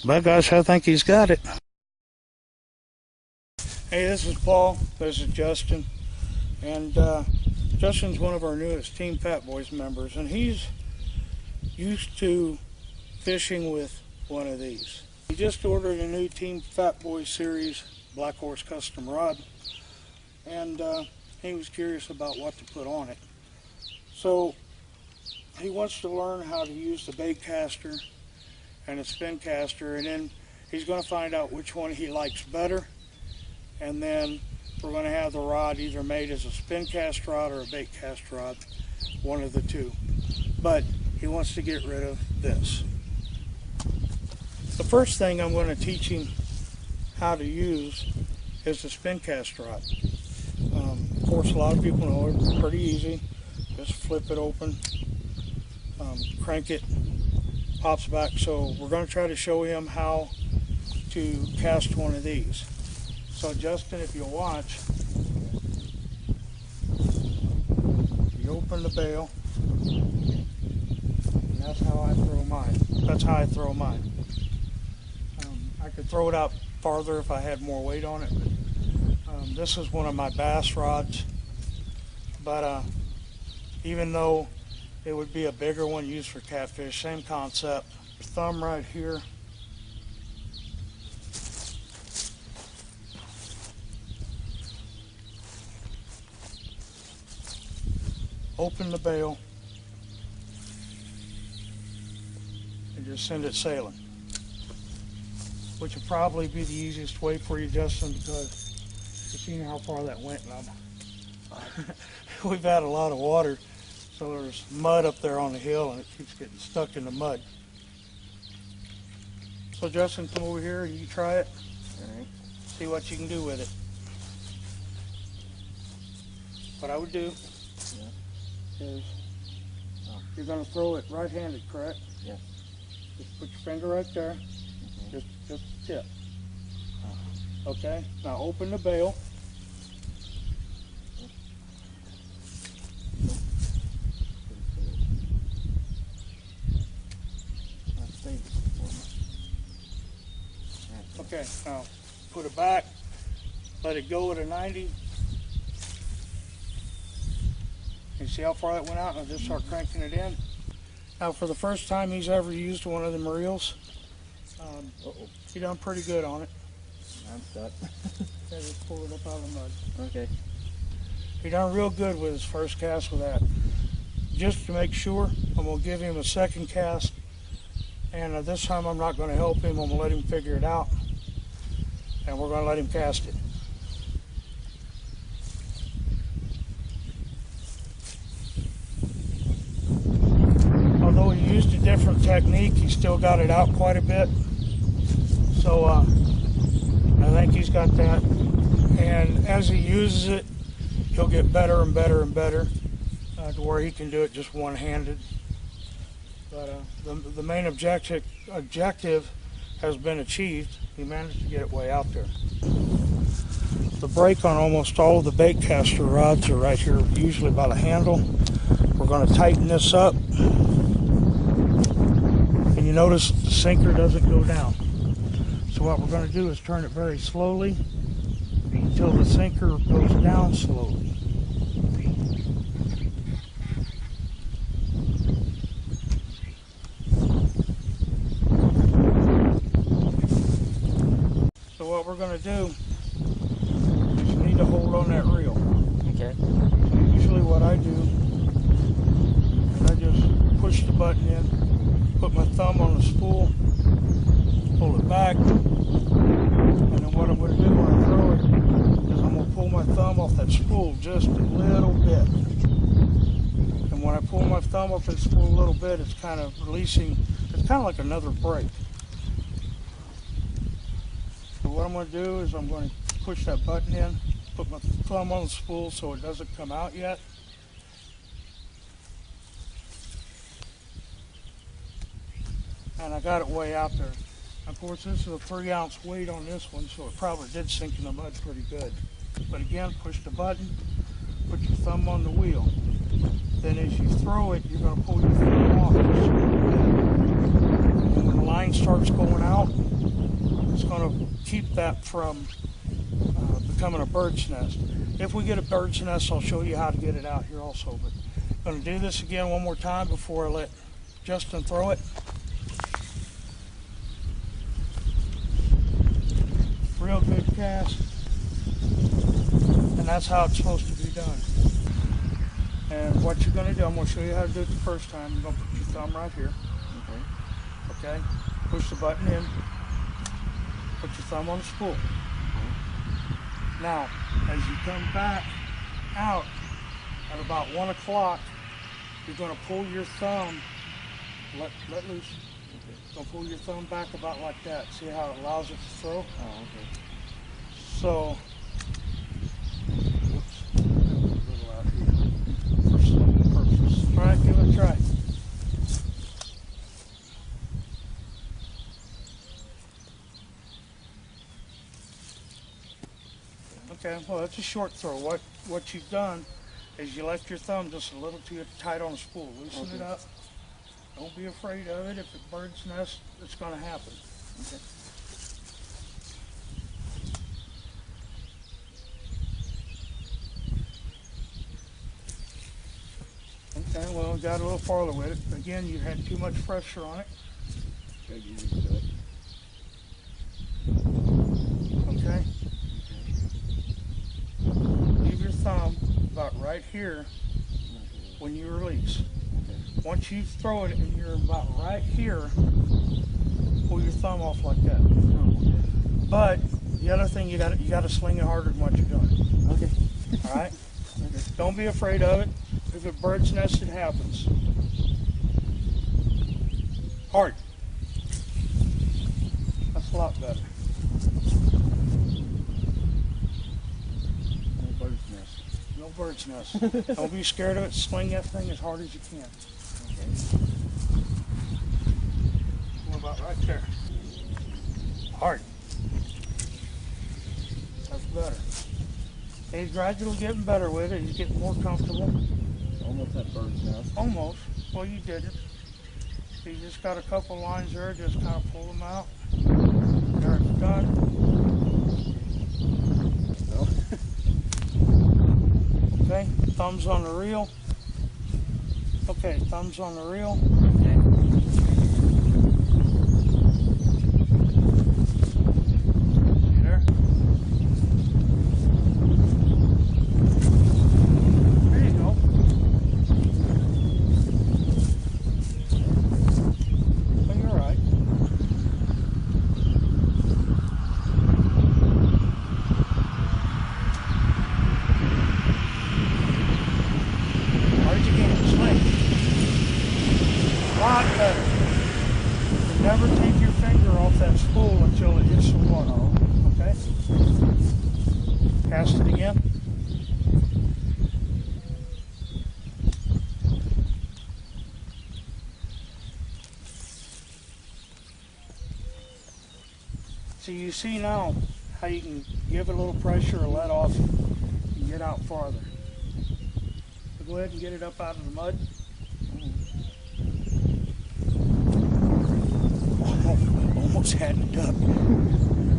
But gosh, I think he's got it. Hey, this is Paul. This is Justin. And Justin's one of our newest Team Fat Boyz members, and he's used to fishing with one of these. He just ordered a new Team Fat Boyz series Black Horse custom rod, and he was curious about what to put on it. So he wants to learn how to use the bait caster and a spin caster, and then he's going to find out which one he likes better, and then we're going to have the rod either made as a spin cast rod or a bait cast rod, one of the two. But he wants to get rid of this. The first thing I'm going to teach him how to use is the spin cast rod. Of course, a lot of people know it's pretty easy. Just flip it open, crank it, pops back. So we're going to try to show him how to cast one of these. So Justin, if you'll watch, you open the bail, and that's how I throw mine. That's how I throw mine. I could throw it out farther if I had more weight on it, but this is one of my bass rods. But even though it would be a bigger one used for catfish, same concept. Thumb right here. Open the bail and just send it sailing, which would probably be the easiest way for you, Justin, because you've seen how far that went. We've had a lot of water, so there's mud up there on the hill and it keeps getting stuck in the mud. So Justin, come over here and you try it. All right. See what you can do with it. What I would do is you're going to throw it right-handed, correct? Yes. Just put your finger right there. Just the tip. Okay. Now open the bail. Okay. Now put it back. Let it go at a 90. You see how far that went out, and I'll just start cranking it in. Now, for the first time he's ever used one of them reels, he done pretty good on it. I'm stuck. Okay, just pull it up out of the mud. Okay. He done real good with his first cast with that. Just to make sure, I'm going to give him a second cast, and this time I'm not going to help him. I'm going to let him figure it out, and we're going to let him cast it. Although he used a different technique, he still got it out quite a bit. So I think he's got that. And as he uses it, he'll get better and better and better to where he can do it just one-handed. But the main objective has been achieved. He managed to get it way out there. The brake on almost all of the bait caster rods are right here, usually by the handle. We're going to tighten this up. And you notice the sinker doesn't go down. So what we're going to do is turn it very slowly until the sinker goes down slowly. So what we're going to do is you need to hold on that reel. Okay. So usually what I do is I just push the button in, put my thumb on the spool, pull it back, and then what I'm going to do when I throw it is I'm going to pull my thumb off that spool just a little bit. And when I pull my thumb off that spool a little bit, it's kind of releasing, it's kind of like another brake. So what I'm going to do is I'm going to push that button in, put my thumb on the spool so it doesn't come out yet. And I got it way out there. Of course, this is a 3-ounce weight on this one, so it probably did sink in the mud pretty good. But again, push the button, put your thumb on the wheel. Then as you throw it, you're going to pull your thumb off. And when the line starts going out, It's going to keep that from becoming a bird's nest. If we get a bird's nest, I'll show you how to get it out here also. But I'm going to do this again one more time before I let Justin throw it. Real good cast. And that's how it's supposed to be done. And what you're going to do, I'm going to show you how to do it the first time. You're going to put your thumb right here. Okay? Push the button in. Put your thumb on the spool. Now, as you come back out at about 1 o'clock, you're going to pull your thumb, let loose. Don't pull your thumb back about like that. See how it allows it to throw? Oh, okay. So, whoops, a little out here for some purpose. All right, give it a try. Okay, well that's a short throw. What you've done is you left your thumb just a little too tight on the spool. Loosen it up. Don't be afraid of it. If it bird's nest, it's going to happen. Okay. Okay, well, got a little farther with it. Again, you had too much pressure on it. Okay. Leave your thumb about right here when you release. Once you throw it and you're about right here, pull your thumb off like that. But the other thing, you got to sling it harder than what you're doing. Okay. All right. Okay. Don't be afraid of it. If it bird's nest, it happens. Hard. That's a lot better. No bird's nest. No bird's nest. Don't be scared of it. Sling that thing as hard as you can. Okay. What about right there? Hard. That's better. He's gradually getting better with it. He's getting more comfortable. Almost that bird's nest. Almost. Well, you didn't. You just got a couple lines there. Just kind of pull them out. There it's done. No. Okay. Thumbs on the reel. Okay. Thumbs on the reel. Okay. You there? There you go. Well, you're right. Hard as you can. Swing. Lot better. And never take your finger off that spool until it hits the water. Okay? Cast it again. So you see now how you can give it a little pressure or let off and get out farther. So go ahead and get it up out of the mud. Almost had it duck.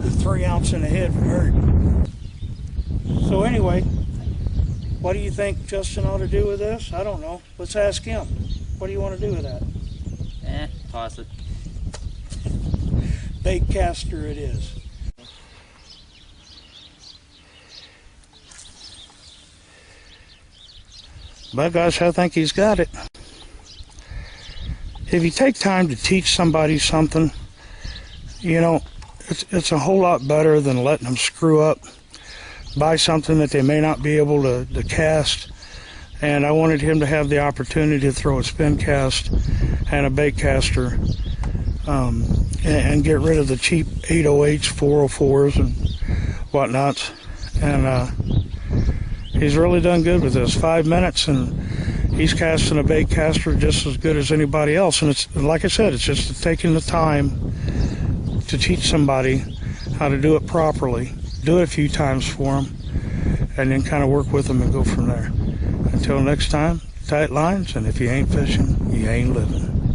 The 3 ounce in the head would hurt. So anyway, what do you think Justin ought to do with this? I don't know. Let's ask him. What do you want to do with that? Toss it. Bait caster it is. But gosh, I think he's got it. If you take time to teach somebody something, you know, it's a whole lot better than letting them screw up, buy something that they may not be able to cast. And I wanted him to have the opportunity to throw a spin cast and a bait caster, and get rid of the cheap 808s, 404s, and whatnots. And he's really done good with this. 5 minutes, and he's casting a bait caster just as good as anybody else. And it's like I said, it's just taking the time to teach somebody how to do it properly. Do it a few times for them, and then kind of work with them and go from there. Until next time, tight lines, and if you ain't fishing, you ain't living.